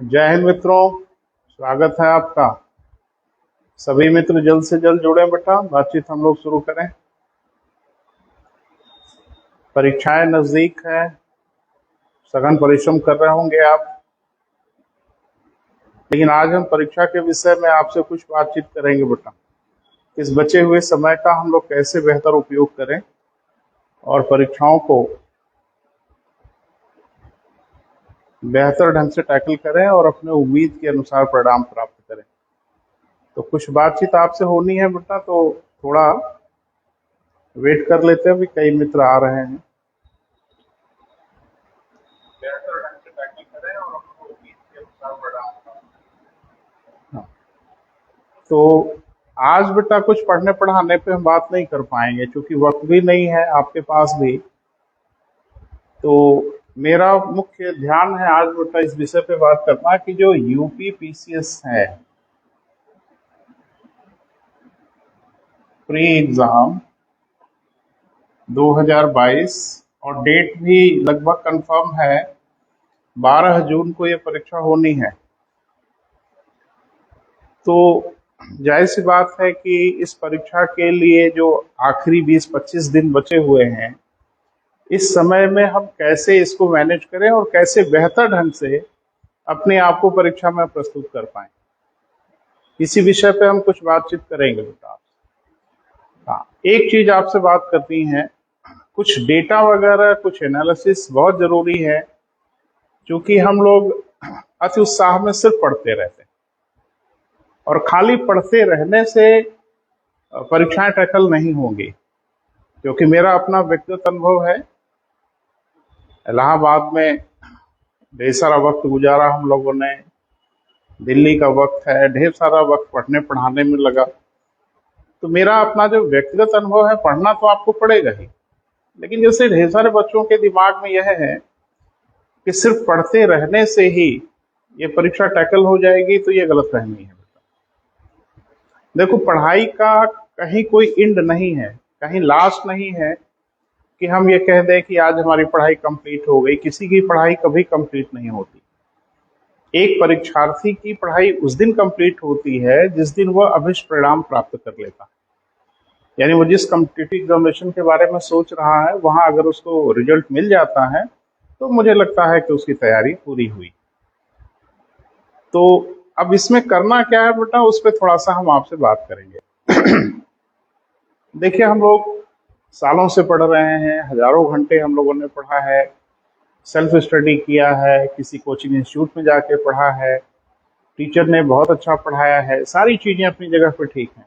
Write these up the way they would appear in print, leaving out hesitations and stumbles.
जय हिंद मित्रों, स्वागत है आपका। सभी मित्र जल्द से जल्द जुड़े बेटा, बातचीत हम लोग शुरू करें। परीक्षाएं नजदीक है, सघन परिश्रम कर रहे होंगे आप, लेकिन आज हम परीक्षा के विषय में आपसे कुछ बातचीत करेंगे बेटा। इस बचे हुए समय का हम लोग कैसे बेहतर उपयोग करें और परीक्षाओं को बेहतर ढंग से टैकल करें और अपने उम्मीद के अनुसार परिणाम प्राप्त करें। तो कुछ बातचीत आपसे होनी है बेटा, तो थोड़ा वेट कर लेते हैं, अभी कई मित्र आ रहे हैं। बेहतर ढंग से टैकल करें और अपने उम्मीद के अनुसार परिणाम प्राप्त करें। तो आज बेटा कुछ पढ़ने पढ़ाने पे हम बात नहीं कर पाएंगे, क्योंकि वक्त भी नहीं है आपके पास भी। तो मेरा मुख्य ध्यान है आज बेटा इस विषय पे बात करना कि जो यूपी पीसीएस है, प्री एग्जाम 2022, और डेट भी लगभग कंफर्म है, 12 जून को ये परीक्षा होनी है। तो जाहिर सी बात है कि इस परीक्षा के लिए जो आखिरी 20-25 दिन बचे हुए हैं, इस समय में हम कैसे इसको मैनेज करें और कैसे बेहतर ढंग से अपने आप को परीक्षा में प्रस्तुत कर पाएं, इसी विषय पे हम कुछ बातचीत करेंगे बेटा। हाँ, एक चीज आपसे बात करनी है, कुछ डेटा वगैरह, कुछ एनालिसिस बहुत जरूरी है, क्योंकि हम लोग अति उत्साह में सिर्फ पढ़ते रहते हैं और खाली पढ़ते रहने से परीक्षाएं टैकल नहीं होंगी। क्योंकि मेरा अपना व्यक्तिगत अनुभव है, इलाहाबाद में ढेर सारा वक्त गुजारा हम लोगों ने, दिल्ली का वक्त है, ढेर सारा वक्त पढ़ने पढ़ाने में लगा। तो मेरा अपना जो व्यक्तिगत अनुभव है, पढ़ना तो आपको पड़ेगा ही, लेकिन जैसे ढेर सारे बच्चों के दिमाग में यह है कि सिर्फ पढ़ते रहने से ही ये परीक्षा टैकल हो जाएगी, तो ये गलतफहमी है। देखो, पढ़ाई का कहीं कोई एंड नहीं है, कहीं लास्ट नहीं है कि हम ये कह दें कि आज हमारी पढ़ाई कंप्लीट हो गई। किसी की पढ़ाई कभी कंप्लीट नहीं होती। एक परीक्षार्थी की पढ़ाई उस दिन कंप्लीट होती है जिस दिन वह अभिष्ट परिणाम प्राप्त कर लेता है। यानी वो जिस कॉम्पिटिटिव एग्जामिनेशन के बारे में सोच रहा है, वहां अगर उसको रिजल्ट मिल जाता है तो मुझे लगता है कि उसकी तैयारी पूरी हुई। तो अब इसमें करना क्या है बेटा, उस पर थोड़ा सा हम आपसे बात करेंगे। देखिए, हम लोग सालों से पढ़ रहे हैं, हजारों घंटे हम लोगों ने पढ़ा है, सेल्फ स्टडी किया है, किसी कोचिंग इंस्टीट्यूट में जाके पढ़ा है, टीचर ने बहुत अच्छा पढ़ाया है, सारी चीजें अपनी जगह पर ठीक हैं।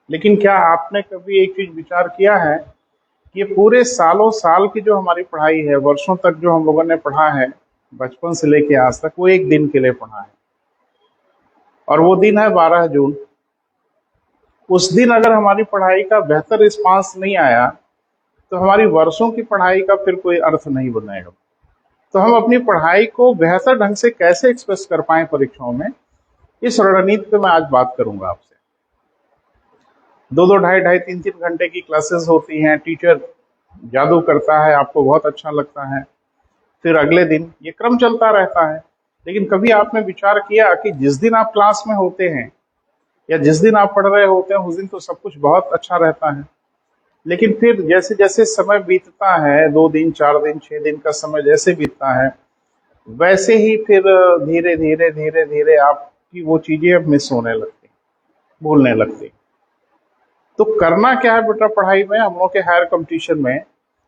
लेकिन क्या आपने कभी एक चीज विचार किया है कि ये पूरे सालों साल की जो हमारी पढ़ाई है, वर्षों तक जो हम लोगों ने पढ़ा है, बचपन से लेके आज तक, वो एक दिन के लिए पढ़ा है, और वो दिन है 12 जून। उस दिन अगर हमारी पढ़ाई का बेहतर रिस्पांस नहीं आया तो हमारी वर्षों की पढ़ाई का फिर कोई अर्थ नहीं बनेगा। तो हम अपनी पढ़ाई को बेहतर ढंग से कैसे एक्सप्रेस कर पाएं परीक्षाओं में, इस रणनीति पे मैं आज बात करूंगा आपसे। 2-2, ढाई-ढाई, 3-3 घंटे की क्लासेस होती हैं, टीचर जादू करता है, आपको बहुत अच्छा लगता है, फिर अगले दिन ये क्रम चलता रहता है। लेकिन कभी आपने विचार किया कि जिस दिन आप क्लास में होते हैं या जिस दिन आप पढ़ रहे होते हैं, उस दिन तो सब कुछ बहुत अच्छा रहता है, लेकिन फिर जैसे जैसे समय बीतता है, 2 दिन, 4 दिन, 6 दिन का समय जैसे बीतता है, वैसे ही फिर धीरे धीरे धीरे धीरे आपकी वो चीजें अब मिस होने लगती, भूलने लगती। तो करना क्या है बेटा पढ़ाई में, हम लोग के हायर कंपटीशन में,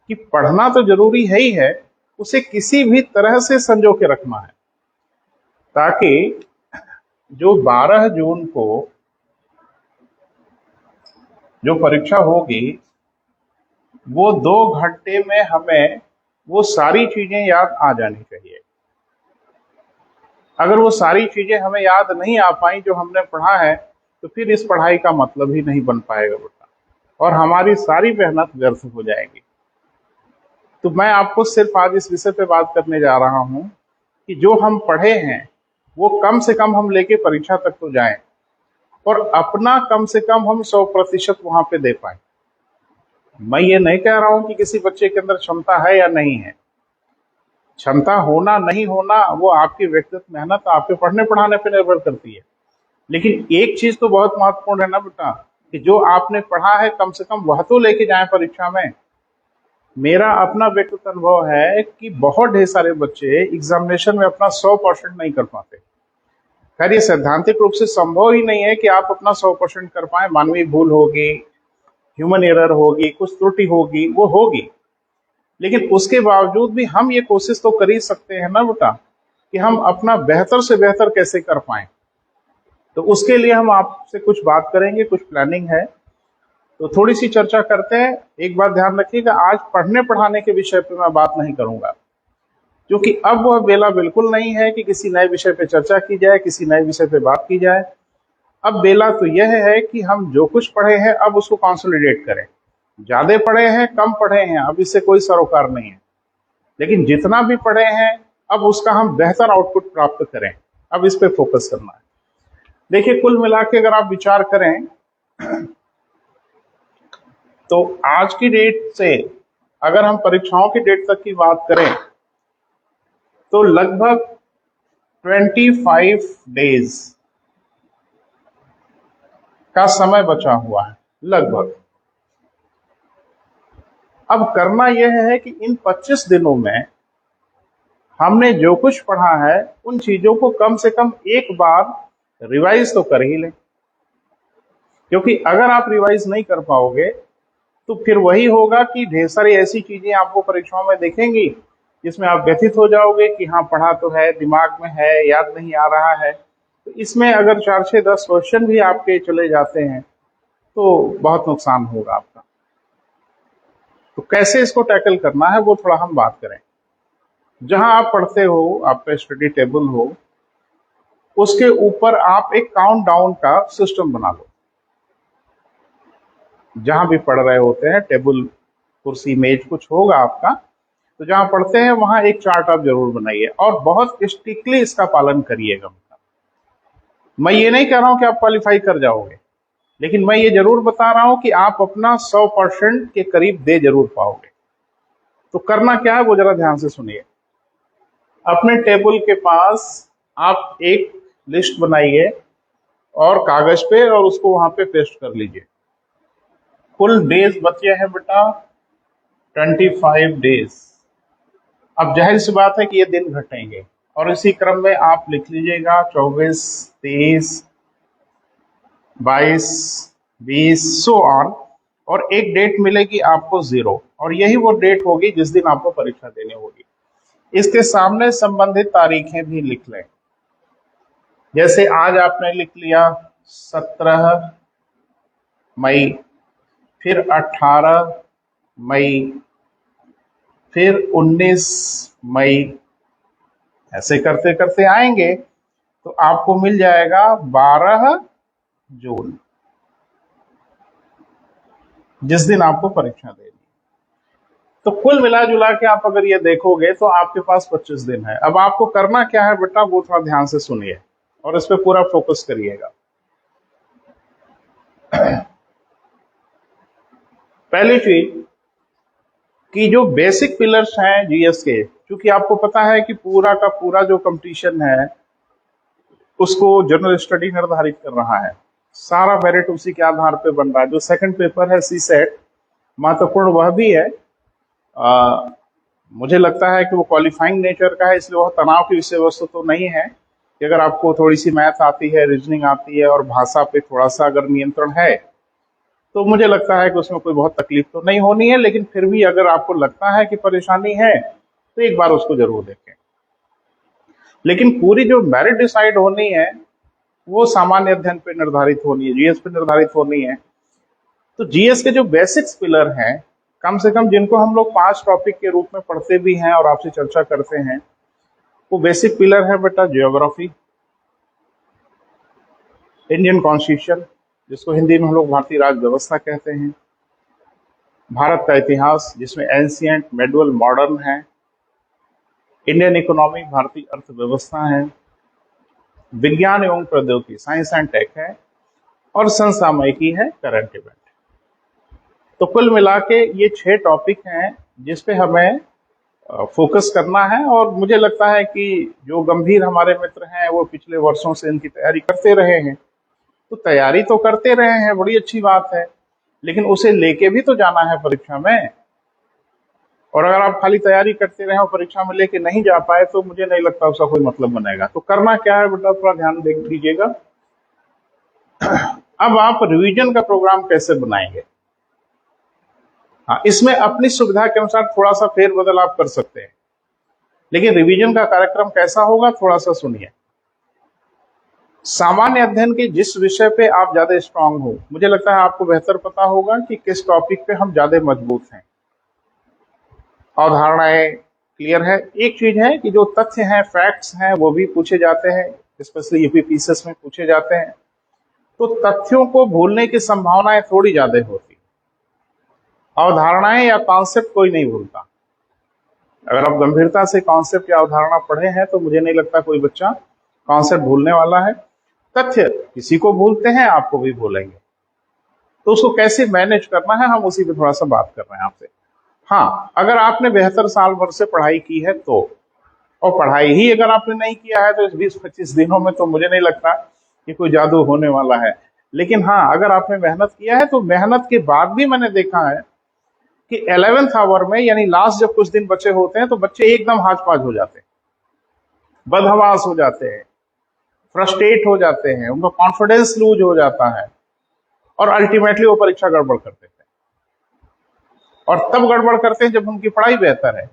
कि पढ़ना तो जरूरी है ही है, उसे किसी भी तरह से संजो के रखना है, ताकि जो 12 जून को जो परीक्षा होगी, वो 2 घंटे में हमें वो सारी चीजें याद आ जानी चाहिए। अगर वो सारी चीजें हमें याद नहीं आ पाई जो हमने पढ़ा है, तो फिर इस पढ़ाई का मतलब ही नहीं बन पाएगा बेटा, और हमारी सारी मेहनत व्यर्थ हो जाएगी। तो मैं आपको सिर्फ आज इस विषय पे बात करने जा रहा हूं कि जो हम पढ़े हैं वो कम से कम हम लेके परीक्षा तक तो जाएं, और अपना कम से कम हम 100% वहां पे दे पाए। मैं ये नहीं कह रहा हूं कि किसी बच्चे के अंदर क्षमता है या नहीं है, क्षमता होना नहीं होना वो आपकी व्यक्तिगत मेहनत आपके पढ़ने पढ़ाने पर निर्भर करती है। लेकिन एक चीज तो बहुत महत्वपूर्ण है ना बेटा, कि जो आपने पढ़ा है कम से कम वह तो लेके जाएं परीक्षा में। मेरा अपना व्यक्तिगत अनुभव है कि बहुत ढेर सारे बच्चे एग्जामिनेशन में अपना 100% नहीं कर पाते। खैर ये सैद्धांतिक रूप से संभव ही नहीं है कि आप अपना 100% कर पाए। मानवीय भूल होगी, ह्यूमन एरर होगी, कुछ त्रुटि होगी, वो होगी। लेकिन उसके बावजूद भी हम ये कोशिश तो कर ही सकते हैं ना बेटा, कि हम अपना बेहतर से बेहतर कैसे कर पाए। तो उसके लिए हम आपसे कुछ बात करेंगे, कुछ प्लानिंग है, तो थोड़ी सी चर्चा करते हैं। एक बात ध्यान रखिएगा, आज पढ़ने पढ़ाने के विषय पे मैं बात नहीं करूंगा, क्योंकि अब वह बेला बिल्कुल नहीं है कि किसी नए विषय पे चर्चा की जाए, किसी नए विषय पे बात की जाए। अब बेला तो यह है कि हम जो कुछ पढ़े हैं अब उसको कंसोलिडेट करें। ज्यादा पढ़े हैं, कम पढ़े हैं, अब इससे कोई सरोकार नहीं है, लेकिन जितना भी पढ़े हैं अब उसका हम बेहतर आउटपुट प्राप्त करें। अब इस पे फोकस करना है। देखिए, कुल मिला के अगर आप विचार करें तो आज की डेट से अगर हम परीक्षाओं की डेट तक की बात करें तो लगभग 25 डेज का समय बचा हुआ है लगभग। अब करना यह है कि इन 25 दिनों में हमने जो कुछ पढ़ा है उन चीजों को कम से कम एक बार रिवाइज तो कर ही लें, क्योंकि अगर आप रिवाइज नहीं कर पाओगे तो फिर वही होगा कि ढेर सारी ऐसी चीजें आपको परीक्षाओं में दिखेंगी जिसमें आप व्यथित हो जाओगे कि हाँ पढ़ा तो है, दिमाग में है, याद नहीं आ रहा है। तो इसमें अगर 4 6 10 क्वेश्चन भी आपके चले जाते हैं तो बहुत नुकसान होगा आपका। तो कैसे इसको टैकल करना है वो थोड़ा हम बात करें। जहां आप पढ़ते हो, आपका स्टडी टेबल हो, उसके ऊपर आप एक काउंट डाउन का सिस्टम बना लो। जहां भी पढ़ रहे होते हैं, टेबल, कुर्सी, मेज कुछ होगा आपका, तो जहां पढ़ते हैं वहां एक चार्ट आप जरूर बनाइए और बहुत स्ट्रिक्टली इसका पालन करिएगा। मैं ये नहीं कह रहा हूं कि आप क्वालिफाई कर जाओगे, लेकिन मैं ये जरूर बता रहा हूं कि आप अपना 100% के करीब दे जरूर पाओगे। तो करना क्या है वो जरा ध्यान से सुनिए। अपने टेबल के पास आप एक लिस्ट बनाइए और कागज पे, और उसको वहां पे पेस्ट कर लीजिए। कुल डेज बचे हैं बेटा 25 डेज। अब जाहिर सी बात है कि ये दिन घटेंगे और इसी क्रम में आप लिख लीजिएगा 24, 23, 22, 20 सो ऑन, और एक डेट मिलेगी आपको 0, और यही वो डेट होगी जिस दिन आपको परीक्षा देनी होगी। इसके सामने संबंधित तारीखें भी लिख लें। जैसे आज आपने लिख लिया 17 मई, फिर 18 मई, फिर 19 मई, ऐसे करते करते आएंगे तो आपको मिल जाएगा 12 जून, जिस दिन आपको परीक्षा देनी। तो कुल मिला जुला के आप अगर ये देखोगे तो आपके पास 25 दिन है। अब आपको करना क्या है बेटा वो थोड़ा ध्यान से सुनिए और इस पे पूरा फोकस करिएगा। पहली चीज कि जो बेसिक पिलर्स हैं जीएस के, क्योंकि आपको पता है कि पूरा का पूरा जो कंपटीशन है उसको जनरल स्टडी निर्धारित कर रहा है, सारा मेरिट उसी के आधार पे बन रहा है। जो सेकंड पेपर है सी सेट, महत्वपूर्ण वह भी है। मुझे लगता है कि वो क्वालिफाइंग नेचर का है, इसलिए वह तनाव की विषय वस्तु तो नहीं है। कि अगर आपको थोड़ी सी मैथ आती है, रीजनिंग आती है और भाषा पे थोड़ा सा अगर नियंत्रण है तो मुझे लगता है कि उसमें कोई बहुत तकलीफ तो नहीं होनी है। लेकिन फिर भी अगर आपको लगता है कि परेशानी है तो एक बार उसको जरूर देखें। लेकिन पूरी जो मेरिट डिसाइड होनी है वो सामान्य अध्ययन पे निर्धारित होनी है, जीएस पे निर्धारित होनी है। तो जीएस के जो बेसिक्स पिलर हैं, कम से कम जिनको हम लोग 5 टॉपिक के रूप में पढ़ते भी हैं और आपसे चर्चा करते हैं, वो बेसिक पिलर है बेटा ज्योग्राफी, इंडियन कॉन्स्टिट्यूशन जिसको हिंदी में हम लोग भारतीय राज्य व्यवस्था कहते हैं, भारत का इतिहास जिसमें एंशियंट, मेडुअल, मॉडर्न है, इंडियन इकोनॉमी भारतीय अर्थव्यवस्था है, विज्ञान एवं प्रौद्योगिकी साइंस एंड टेक है, और समसामयिकी है करंट इवेंट। तो कुल मिला के ये 6 टॉपिक हैं जिसपे हमें फोकस करना है। और मुझे लगता है कि जो गंभीर हमारे मित्र हैं वो पिछले वर्षों से इनकी तैयारी करते रहे हैं, तो तैयारी तो करते रहे हैं, बड़ी अच्छी बात है, लेकिन उसे लेके भी तो जाना है परीक्षा में। और अगर आप खाली तैयारी करते रहे और परीक्षा में लेके नहीं जा पाए तो मुझे नहीं लगता उसका कोई मतलब बनेगा। तो करना क्या है बेटा, थोड़ा ध्यान देख लीजिएगा। अब आप रिवीजन का प्रोग्राम कैसे बनाएंगे? हाँ, इसमें अपनी सुविधा के अनुसार थोड़ा सा फेरबदल आप कर सकते हैं, लेकिन रिवीजन का कार्यक्रम कैसा होगा थोड़ा सा सुनिए। सामान्य अध्ययन के जिस विषय पे आप ज्यादा स्ट्रांग हो, मुझे लगता है आपको बेहतर पता होगा कि किस टॉपिक पे हम ज्यादा मजबूत हैं, अवधारणाएं क्लियर है। एक चीज है कि जो तथ्य हैं, फैक्ट्स हैं, वो भी पूछे जाते हैं, स्पेशली यूपीपीसीएस में पूछे जाते हैं, तो तथ्यों को भूलने की संभावनाएं थोड़ी ज्यादा होती। अवधारणाएं या कॉन्सेप्ट कोई नहीं भूलता। अगर आप गंभीरता से कॉन्सेप्ट या अवधारणा पढ़े हैं तो मुझे नहीं लगता कोई बच्चा कॉन्सेप्ट भूलने वाला है। तथ्य किसी को भूलते हैं, आपको भी भूलेंगे, तो उसको कैसे मैनेज करना है हम उसी पे थोड़ा सा बात कर रहे हैं आपसे। हाँ, अगर आपने बेहतर साल भर से पढ़ाई की है तो, और पढ़ाई ही अगर आपने नहीं किया है तो इस 20-25 दिनों में तो मुझे नहीं लगता कि कोई जादू होने वाला है। लेकिन हाँ, अगर आपने मेहनत किया है तो मेहनत के बाद भी मैंने देखा है कि 11th आवर में, यानी लास्ट जब कुछ दिन बचे होते हैं, तो बच्चे एकदम हाथ-पाज हो जाते हैं, बदहवास हो जाते हैं, फ्रस्ट्रेट हो जाते हैं, उनका कॉन्फिडेंस लूज हो जाता है, और अल्टीमेटली वो परीक्षा गड़बड़ कर देते हैं। और तब गड़बड़ करते हैं जब उनकी पढ़ाई बेहतर है।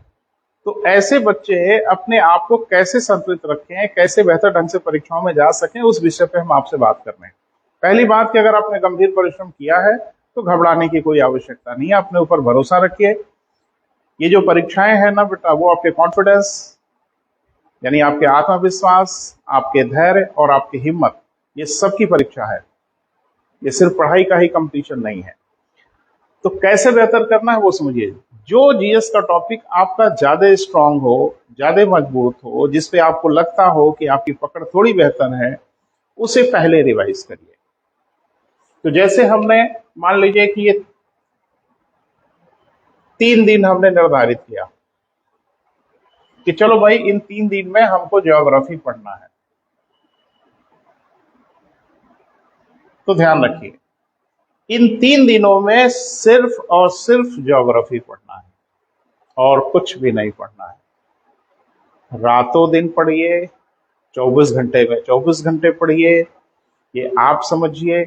तो ऐसे बच्चे अपने आप को कैसे संतुलित रखें, कैसे बेहतर ढंग से परीक्षाओं में जा सकें, उस विषय पे हम आपसे बात कर रहे हैं। पहली बात कि अगर आपने गंभीर परिश्रम किया है तो घबराने की कोई आवश्यकता नहीं है, अपने ऊपर भरोसा रखिए। ये जो परीक्षाएं हैं ना बेटा, वो आपके कॉन्फिडेंस, यानी आपके आत्मविश्वास, आपके धैर्य और आपकी हिम्मत, ये सब की परीक्षा है। ये सिर्फ पढ़ाई का ही कंपटीशन नहीं है। तो कैसे बेहतर करना है वो समझिए। जो जीएस का टॉपिक आपका ज्यादा स्ट्रांग हो, ज्यादा मजबूत हो, जिसपे आपको लगता हो कि आपकी पकड़ थोड़ी बेहतर है, उसे पहले रिवाइज करिए। तो जैसे हमने मान लीजिए कि ये 3 दिन हमने निर्धारित किया कि चलो भाई इन 3 दिन में हमको ज्योग्राफी पढ़ना है, तो ध्यान रखिए इन 3 दिनों में सिर्फ और सिर्फ ज्योग्राफी पढ़ना है और कुछ भी नहीं पढ़ना है। रातों दिन पढ़िए, 24 घंटे में 24 घंटे पढ़िए, ये आप समझिए,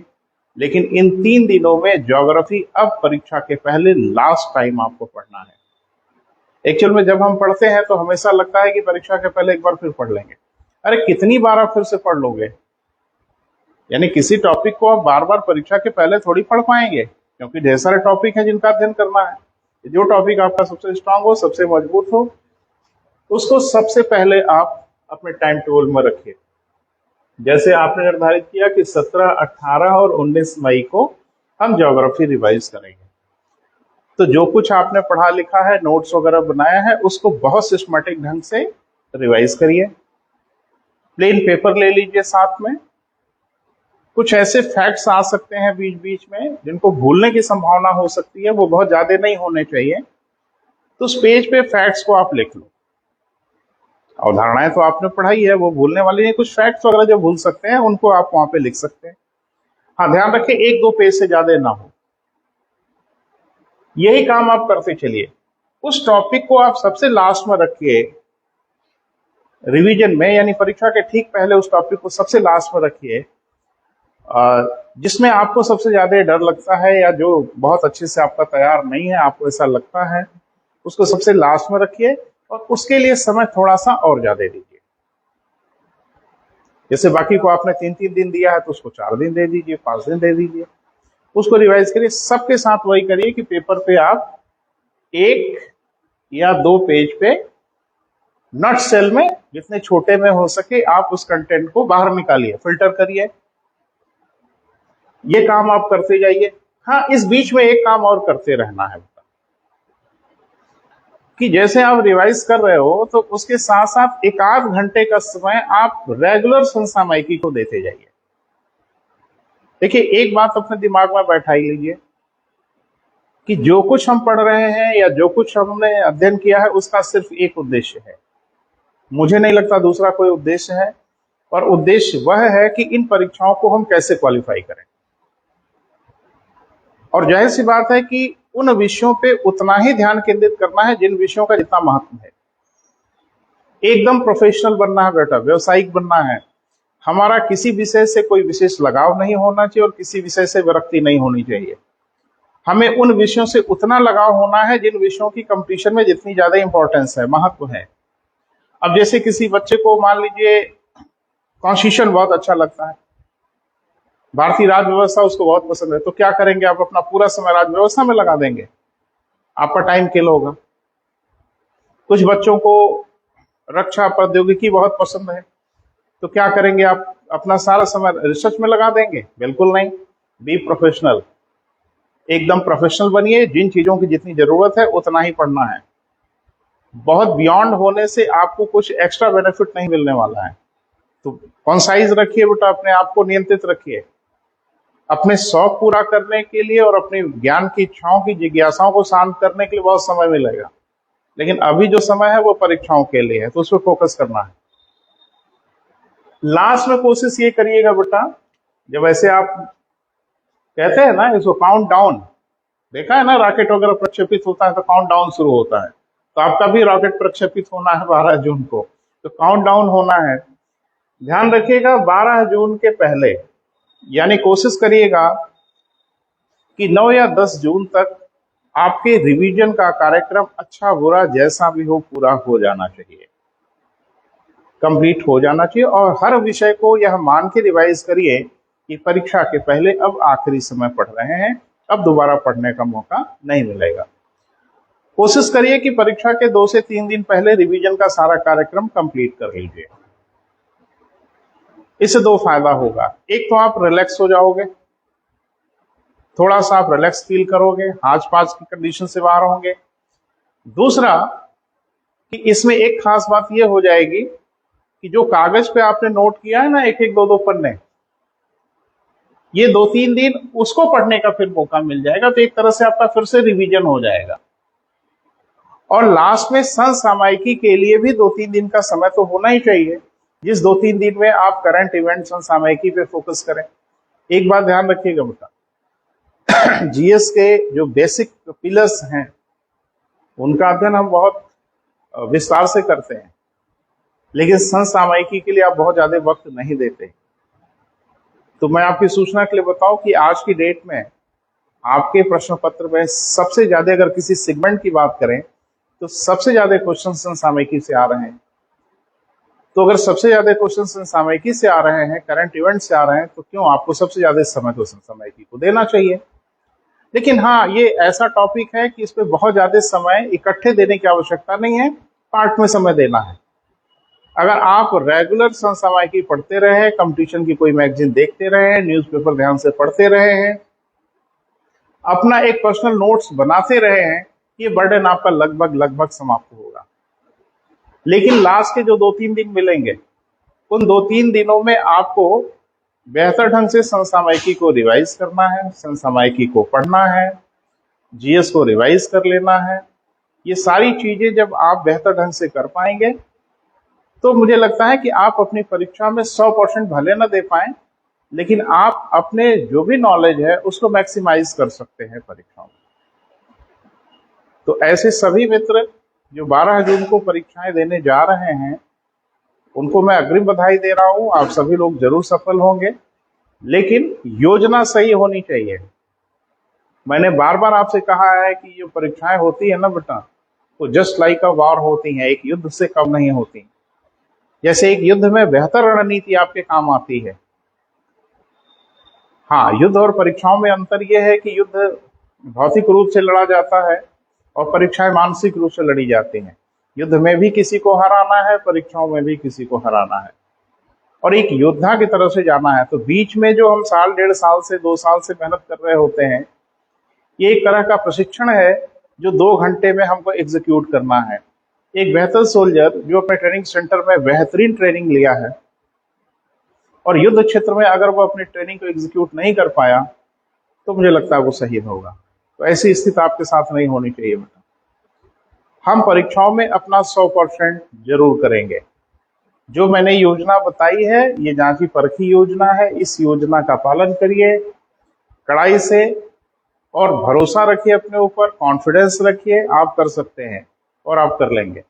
लेकिन इन 3 दिनों में ज्योग्राफी अब परीक्षा के पहले लास्ट टाइम आपको पढ़ना है। एक्चुअल में जब हम पढ़ते हैं तो हमेशा लगता है कि परीक्षा के पहले एक बार फिर पढ़ लेंगे। अरे कितनी बार आप फिर से पढ़ लोगे? यानी किसी टॉपिक को आप बार बार परीक्षा के पहले थोड़ी पढ़ पाएंगे, क्योंकि ढेर सारे टॉपिक हैं जिनका अध्ययन करना है। जो टॉपिक आपका सबसे स्ट्रांग हो, सबसे मजबूत हो, उसको सबसे पहले आप अपने टाइम टेबल में रखिए। जैसे आपने निर्धारित किया कि 17, 18 और 19 मई को हम ज्योग्राफी रिवाइज करेंगे, तो जो कुछ आपने पढ़ा लिखा है, नोट्स वगैरह बनाया है, उसको बहुत सिस्टमैटिक ढंग से रिवाइज करिए। प्लेन पेपर ले लीजिए साथ में। कुछ ऐसे फैक्ट्स आ सकते हैं बीच बीच में जिनको भूलने की संभावना हो सकती है, वो बहुत ज्यादा नहीं होने चाहिए, तो उस पेज पे फैक्ट्स को आप लिख लो। अवधारणाएं तो आपने पढ़ाई है, वो भूलने वाली नहीं। कुछ फैक्ट्स वगैरह जो भूल सकते हैं उनको आप वहां पे लिख सकते हैं। हाँ, ध्यान रखें 1-2 पेज से ज्यादा ना हो। यही काम आप करते चलिए। उस टॉपिक को आप सबसे लास्ट में रखिए रिवीजन में, यानी परीक्षा के ठीक पहले उस टॉपिक को सबसे लास्ट में रखिए। जिसमें आपको सबसे ज्यादा डर लगता है या जो बहुत अच्छे से आपका तैयार नहीं है, आपको ऐसा लगता है, उसको सबसे लास्ट में रखिए और उसके लिए समय थोड़ा सा और ज्यादा दीजिए। जैसे बाकी को आपने 3-3 दिन दिया है तो उसको 4 दिन दे दीजिए, 5 दिन दे दीजिए, उसको रिवाइज करिए। सबके साथ वही करिए कि पेपर पे आप 1 या 2 पेज पे नट सेल में, जितने छोटे में हो सके, आप उस कंटेंट को बाहर निकालिए, फिल्टर करिए। ये काम आप करते जाइए। हाँ, इस बीच में एक काम और करते रहना है कि जैसे आप रिवाइज कर रहे हो तो उसके साथ साथ 1-8 घंटे का समय आप रेगुलर समसामयिकी को देते जाइए। देखिए, एक बात अपने दिमाग में बैठा ही लीजिए, कि जो कुछ हम पढ़ रहे हैं या जो कुछ हमने अध्ययन किया है उसका सिर्फ एक उद्देश्य है। मुझे नहीं लगता दूसरा कोई उद्देश्य है, और उद्देश्य वह है कि इन परीक्षाओं को हम कैसे क्वालिफाई करें। और जाहिर सी बात है कि उन विषयों पे उतना ही ध्यान केंद्रित करना है जिन विषयों का जितना महत्व है। एकदम प्रोफेशनल बनना है बेटा, व्यवसायिक बनना है। हमारा किसी विषय से कोई विशेष लगाव नहीं होना चाहिए और किसी विषय से विरक्ति नहीं होनी चाहिए। हमें उन विषयों से उतना लगाव होना है जिन विषयों की कंपटीशन में जितनी ज्यादा इंपॉर्टेंस है, महत्व है। अब जैसे किसी बच्चे को मान लीजिए कॉन्स्टिट्यूशन बहुत अच्छा लगता है, भारतीय राज व्यवस्था उसको बहुत पसंद है, तो क्या करेंगे आप? अपना पूरा समय राज व्यवस्था में लगा देंगे, आपका टाइम किल होगा। कुछ बच्चों को रक्षा प्रौद्योगिकी बहुत पसंद है, तो क्या करेंगे आप? अपना सारा समय रिसर्च में लगा देंगे? बिल्कुल नहीं। बी प्रोफेशनल, एकदम प्रोफेशनल बनिए। जिन चीजों की जितनी जरूरत है उतना ही पढ़ना है। बहुत बियॉन्ड होने से आपको कुछ एक्स्ट्रा बेनिफिट नहीं मिलने वाला है। तो कॉन्साइज रखिए बेटा, अपने आप को नियंत्रित रखिए। अपने शौक पूरा करने के लिए और अपने ज्ञान की इच्छाओं की जिज्ञासाओं को शांत करने के लिए बहुत समय मिलेगा, लेकिन अभी जो समय है वो परीक्षाओं के लिए है, तो उस पर फोकस करना है। लास्ट में कोशिश ये करिएगा बेटा, जब ऐसे आप कहते हैं ना इसको काउंट डाउन, देखा है ना रॉकेट वगैरह प्रक्षेपित होता है तो काउंट डाउन शुरू होता है, तो आपका भी रॉकेट प्रक्षेपित होना है 12 जून को, तो काउंट डाउन होना है। ध्यान रखिएगा 12 जून के पहले, यानी कोशिश करिएगा कि 9 या 10 जून तक आपके रिवीजन का कार्यक्रम अच्छा बुरा जैसा भी हो पूरा हो जाना चाहिए, कंप्लीट हो जाना चाहिए। और हर विषय को यह मान के रिवाइज करिए कि परीक्षा के पहले अब आखिरी समय पढ़ रहे हैं, अब दोबारा पढ़ने का मौका नहीं मिलेगा। कोशिश करिए कि परीक्षा के 2 से 3 दिन पहले रिवीजन का सारा कार्यक्रम कंप्लीट कर लीजिए। इससे 2 फायदा होगा। एक तो आप रिलैक्स हो जाओगे, थोड़ा सा आप रिलैक्स फील करोगे, हाज पाज की कंडीशन से बाहर होंगे। दूसरा कि इसमें एक खास बात यह हो जाएगी कि जो कागज पे आपने नोट किया है ना, एक एक 2-2 पन्ने, ये 2-3 दिन उसको पढ़ने का फिर मौका मिल जाएगा, तो एक तरह से आपका फिर से रिवीजन हो जाएगा। और लास्ट में समसामयिकी के लिए भी 2-3 दिन का समय तो होना ही चाहिए, जिस 2-3 दिन में आप करंट इवेंट समसामयिकी पे फोकस करें। एक बात ध्यान रखिएगा बेटा, जीएस के जो बेसिक पिलर्स हैं उनका अध्ययन हम बहुत विस्तार से करते हैं, लेकिन समसामयिकी के लिए आप बहुत ज्यादा वक्त नहीं देते। तो मैं आपकी सूचना के लिए बताऊं कि आज की डेट में आपके प्रश्न पत्र में सबसे ज्यादा, अगर किसी सेगमेंट की बात करें तो सबसे ज्यादा क्वेश्चन समसामयिकी से आ रहे हैं। तो अगर सबसे ज्यादा क्वेश्चन समसामयिकी से आ रहे हैं, करंट इवेंट से आ रहे हैं, तो क्यों आपको सबसे ज्यादा समय तो समसामयिकी को देना चाहिए। लेकिन हाँ, ये ऐसा टॉपिक है कि इस पे बहुत ज्यादा समय इकट्ठे देने की आवश्यकता नहीं है, पार्ट में समय देना है। अगर आप रेगुलर समसामयिकी पढ़ते रहे, कंपटीशन की कोई मैगजीन देखते रहे, न्यूज़पेपर ध्यान से पढ़ते रहे हैं, अपना एक पर्सनल नोट्स बनाते रहे हैं, ये बर्डन आपका लगभग समाप्त होगा। लेकिन लास्ट के जो 2-3 दिन मिलेंगे, उन 2-3 दिनों में आपको बेहतर ढंग से समसामयिकी को रिवाइज करना है, समसामयिकी को पढ़ना है, जीएस को रिवाइज कर लेना है। ये सारी चीजें जब आप बेहतर ढंग से कर पाएंगे तो मुझे लगता है कि आप अपनी परीक्षा में 100% भले न दे पाएं, लेकिन आप अपने जो भी नॉलेज है उसको मैक्सिमाइज कर सकते हैं परीक्षाओं में। तो ऐसे सभी मित्र जो 12 जून को परीक्षाएं देने जा रहे हैं उनको मैं अग्रिम बधाई दे रहा हूं। आप सभी लोग जरूर सफल होंगे, लेकिन योजना सही होनी चाहिए। मैंने बार बार आपसे कहा है कि जो परीक्षाएं होती है ना बेटा, वो जस्ट लाइक अ वॉर होती हैं, एक युद्ध से कम नहीं होती। जैसे एक युद्ध में बेहतर रणनीति आपके काम आती है। हाँ, युद्ध और परीक्षाओं में अंतर यह है कि युद्ध भौतिक रूप से लड़ा जाता है और परीक्षाएं मानसिक रूप से लड़ी जाती हैं। युद्ध में भी किसी को हराना है, परीक्षाओं में भी किसी को हराना है, और एक योद्धा की तरफ से जाना है। तो बीच में जो हम 1.5 से 2 साल से मेहनत कर रहे होते हैं, ये एक तरह का प्रशिक्षण है जो 2 घंटे में हमको एग्जीक्यूट करना है। एक बेहतर सोल्जर जो अपने ट्रेनिंग सेंटर में बेहतरीन ट्रेनिंग लिया है और युद्ध क्षेत्र में अगर वो अपनी ट्रेनिंग को एग्जीक्यूट नहीं कर पाया तो मुझे लगता है वो शहीद होगा। तो ऐसी स्थिति आपके साथ नहीं होनी चाहिए बेटा। हम परीक्षाओं में अपना 100% जरूर करेंगे। जो मैंने योजना बताई है ये जांची परखी योजना है, इस योजना का पालन करिए कड़ाई से और भरोसा रखिए अपने ऊपर, कॉन्फिडेंस रखिए, आप कर सकते हैं और आप कर लेंगे।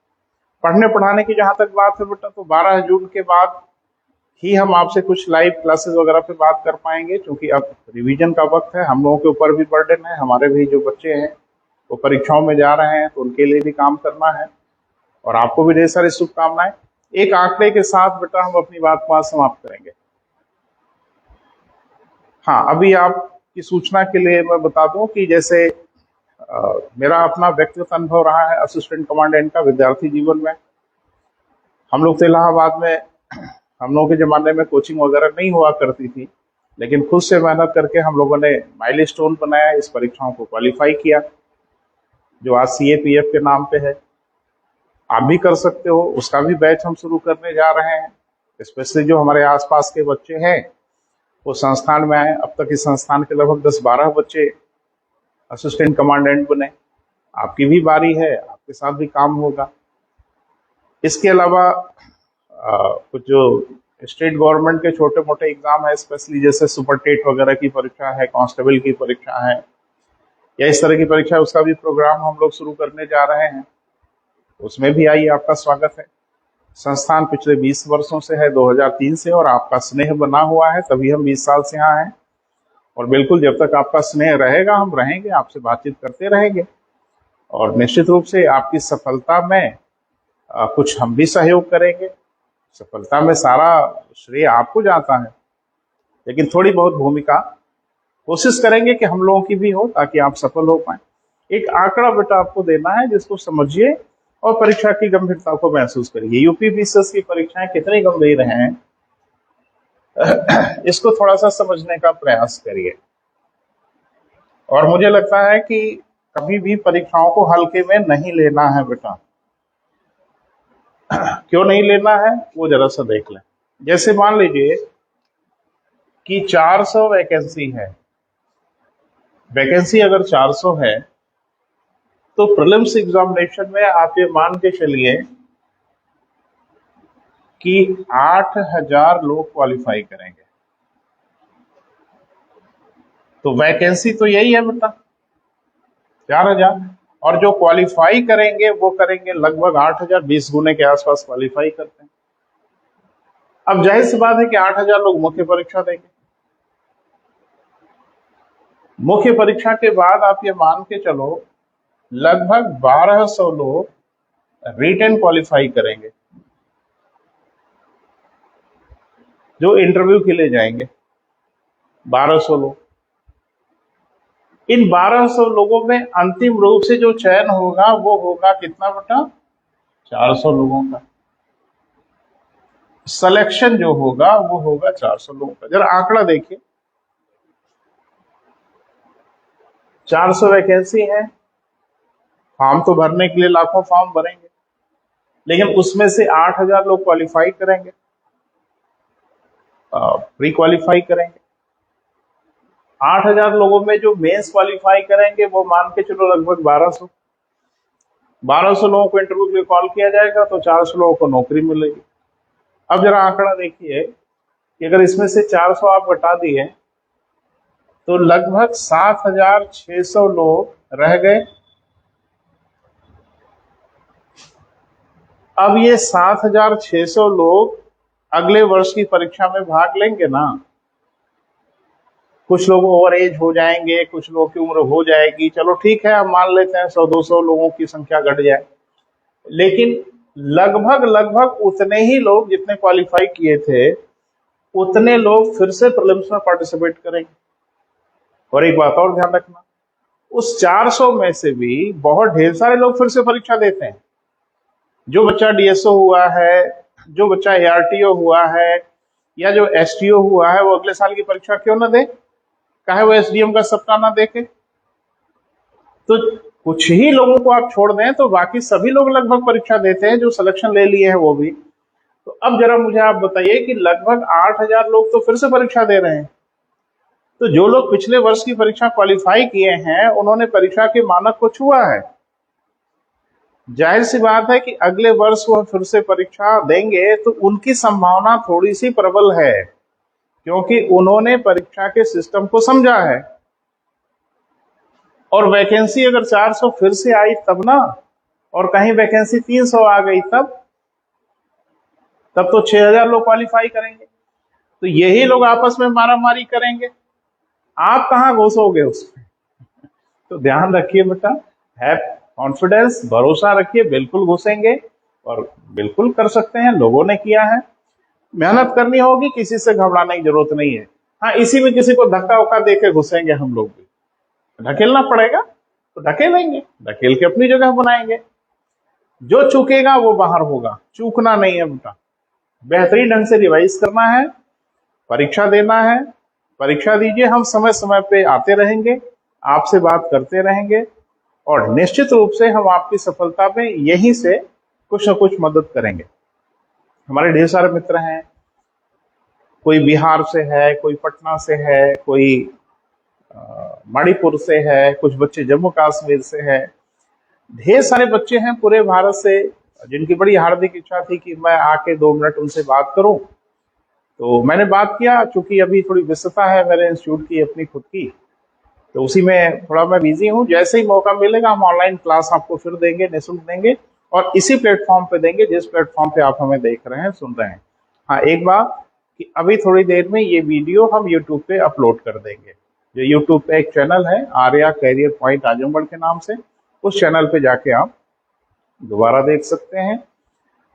पढ़ने पढ़ाने की जहां तक बात है बेटा, तो 12 जून के बाद ही हम आपसे कुछ लाइव क्लासेस वगैरह पे बात कर पाएंगे, क्योंकि अब रिवीजन का वक्त है, हम लोगों के ऊपर भी बर्डन है, हमारे भी जो बच्चे हैं वो परीक्षाओं में जा रहे हैं तो उनके लिए भी काम करना है, और आपको भी ढेर सारी शुभकामनाएं। एक आंकड़े के साथ बेटा हम अपनी बात को आज समाप्त करेंगे। हाँ, अभी आपकी सूचना के लिए मैं बता दूं कि जैसे मेरा अपना व्यक्तिगत अनुभव रहा है असिस्टेंट कमांडेंट का विद्यार्थी जीवन में। हम लोग तो इलाहाबाद में, हम लोगों के ज़माने में कोचिंग वगैरह नहीं हुआ करती थी, लेकिन खुद से मेहनत करके हम लोगों ने माइलस्टोन बनाया, इस परीक्षाओं को क्वालिफाई किया, जो आज CAPF के नाम पे है। आप भी कर सकते हो, उसका भी बैच हम शुरू करने जा रहे हैं। स्पेशली जो हमारे आसपास के बच्चे हैं वो संस्थान में आए। अब तक इस संस्थान के लगभग 10-12 बच्चे असिस्टेंट कमांडेंट बने। आपकी भी बारी है, आपके साथ भी काम होगा। इसके अलावा कुछ जो स्टेट गवर्नमेंट के छोटे मोटे एग्जाम है, स्पेशली जैसे सुपर टेट वगैरह की परीक्षा है, कांस्टेबल की परीक्षा है, या इस तरह की परीक्षा है, उसका भी प्रोग्राम हम लोग शुरू करने जा रहे हैं। उसमें भी आइए, आपका स्वागत है। संस्थान पिछले 20 वर्षों से है, 2003 से, और आपका स्नेह बना हुआ है, तभी हम 20 साल से यहाँ हैं। और बिल्कुल जब तक आपका स्नेह रहेगा हम रहेंगे, आपसे बातचीत करते रहेंगे, और निश्चित रूप से आपकी सफलता में कुछ हम भी सहयोग करेंगे। सफलता में सारा श्रेय आपको जाता है, लेकिन थोड़ी बहुत भूमिका कोशिश करेंगे कि हम लोगों की भी हो, ताकि आप सफल हो पाए। एक आंकड़ा बेटा आपको देना है, जिसको समझिए और परीक्षा की गंभीरता को महसूस करिए। यूपी BCS की परीक्षाएं कितनी गंभीर हैं, इसको थोड़ा सा समझने का प्रयास करिए। और मुझे लगता है कि कभी भी परीक्षाओं को हल्के में नहीं लेना है बेटा। क्यों नहीं लेना है वो जरा सा देख लें। जैसे मान लीजिए कि 400 वैकेंसी है, वैकेंसी अगर 400 है तो प्रीलिम्स एग्जामिनेशन में आप ये मान के चलिए कि 8000 लोग क्वालिफाई करेंगे। तो वैकेंसी तो यही है बेटा, 4000, और जो क्वालिफाई करेंगे वो करेंगे लगभग 8000, 20 गुने के आसपास क्वालिफाई करते हैं। अब जाहिर सी बात है कि 8000 लोग मुख्य परीक्षा देंगे। मुख्य परीक्षा के बाद आप ये मान के चलो लगभग 1200 लोग रिटन क्वालिफाई करेंगे, जो इंटरव्यू के लिए जाएंगे। 1200 लोग, इन 1200 लोगों में अंतिम रूप से जो चयन होगा वो होगा कितना बेटा, 400 लोगों का। सिलेक्शन जो होगा वो होगा 400 लोगों का। जरा आंकड़ा देखिए, 400 वैकेंसी है, फॉर्म तो भरने के लिए लाखों फॉर्म भरेंगे, लेकिन उसमें से 8000 लोग क्वालिफाई करेंगे, प्री क्वालिफाई करेंगे। 8000 लोगों में जो मेंस क्वालिफाई करेंगे वो मान के चलो लगभग 1200 लोगों को इंटरव्यू के लिए कॉल किया जाएगा, तो 400 लोगों को नौकरी मिलेगी। अब जरा आंकड़ा देखिए कि अगर इसमें से 400 आप घटा दिए तो लगभग 7600 लोग रह गए। अब ये 7600 लोग अगले वर्ष की परीक्षा में भाग लेंगे ना। कुछ लोग ओवर एज हो जाएंगे, कुछ लोगों की उम्र हो जाएगी, चलो ठीक है, हम मान लेते हैं 100-200 लोगों की संख्या घट जाए, लेकिन लगभग उतने ही लोग जितने क्वालिफाई किए थे उतने लोग फिर से प्रीलिम्स में पार्टिसिपेट करेंगे। और एक बात और ध्यान रखना, उस 400 में से भी बहुत ढेर सारे लोग फिर से परीक्षा देते हैं। जो बच्चा DSO हुआ है, जो बच्चा ARTO हुआ है, या जो STO हुआ है, वो अगले साल की परीक्षा क्यों ना दे, चाहे वो SDM का सप्ताह ना देखे। तो कुछ ही लोगों को आप छोड़ दें तो बाकी सभी लोग लगभग परीक्षा देते हैं, जो सिलेक्शन ले लिए हैं वो भी। तो अब जरा मुझे आप बताइए कि लगभग 8000 लोग तो फिर से परीक्षा दे रहे हैं, तो जो लोग पिछले वर्ष की परीक्षा क्वालिफाई किए हैं उन्होंने परीक्षा के मानक को छुआ है। जाहिर सी बात है कि अगले वर्ष वह फिर से परीक्षा देंगे तो उनकी संभावना थोड़ी सी प्रबल है, क्योंकि उन्होंने परीक्षा के सिस्टम को समझा है। और वैकेंसी अगर 400 फिर से आई तब ना, और कहीं वैकेंसी 300 आ गई तब तो 6000 लोग क्वालिफाई करेंगे। तो यही लोग आपस में मारामारी करेंगे, आप कहां घुसोगे उसमें। तो ध्यान रखिए बेटा, है कॉन्फिडेंस, भरोसा रखिए, बिल्कुल घुसेंगे और बिल्कुल कर सकते हैं, लोगों ने किया है। मेहनत करनी होगी, किसी से घबराने की जरूरत नहीं है। हाँ, इसी में किसी को धक्का उक्का देके घुसेंगे हम लोग भी, ढकेलना पड़ेगा तो ढकेलेंगे, ढकेल के अपनी जगह बनाएंगे। जो चूकेगा वो बाहर होगा, चूकना नहीं है बेटा। बेहतरीन ढंग से रिवाइज करना है, परीक्षा देना है, परीक्षा दीजिए। हम समय समय पे आते रहेंगे, आपसे बात करते रहेंगे और निश्चित रूप से हम आपकी सफलता में यहीं से कुछ न कुछ मदद करेंगे। हमारे ढेर सारे मित्र हैं, कोई बिहार से है, कोई पटना से है, कोई मणिपुर से है, कुछ बच्चे जम्मू कश्मीर से है। ढेर सारे बच्चे हैं पूरे भारत से जिनकी बड़ी हार्दिक इच्छा थी कि मैं आके 2 मिनट उनसे बात करूं। तो मैंने बात किया, चूंकि अभी थोड़ी व्यस्तता है मेरे इंस्टीट्यूट की अपनी खुद की, तो उसी में थोड़ा मैं बिजी हूं। जैसे ही मौका मिलेगा हम ऑनलाइन क्लास आपको फिर देंगे, निःशुल्क देंगे, और इसी प्लेटफॉर्म पे देंगे जिस प्लेटफॉर्म पे आप हमें देख रहे हैं, सुन रहे हैं। हाँ, एक बात कि अभी थोड़ी देर में ये वीडियो हम यूट्यूब पे अपलोड कर देंगे। जो यूट्यूब पे एक चैनल है आर्या कैरियर पॉइंट आजमगढ़ के नाम से, उस चैनल पे जाके आप दोबारा देख सकते हैं।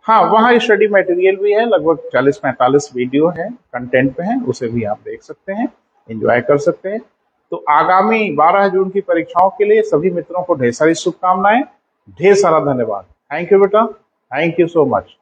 हाँ, वहाँ स्टडी मटेरियल भी है, लगभग 40-45 वीडियो है, कंटेंट पे है, उसे भी आप देख सकते हैं, एंजॉय कर सकते हैं। तो आगामी 12 जून की परीक्षाओं के लिए सभी मित्रों को ढेर सारी शुभकामनाएं, ढेर सारा धन्यवाद। थैंक यू बेटा, थैंक यू सो मच।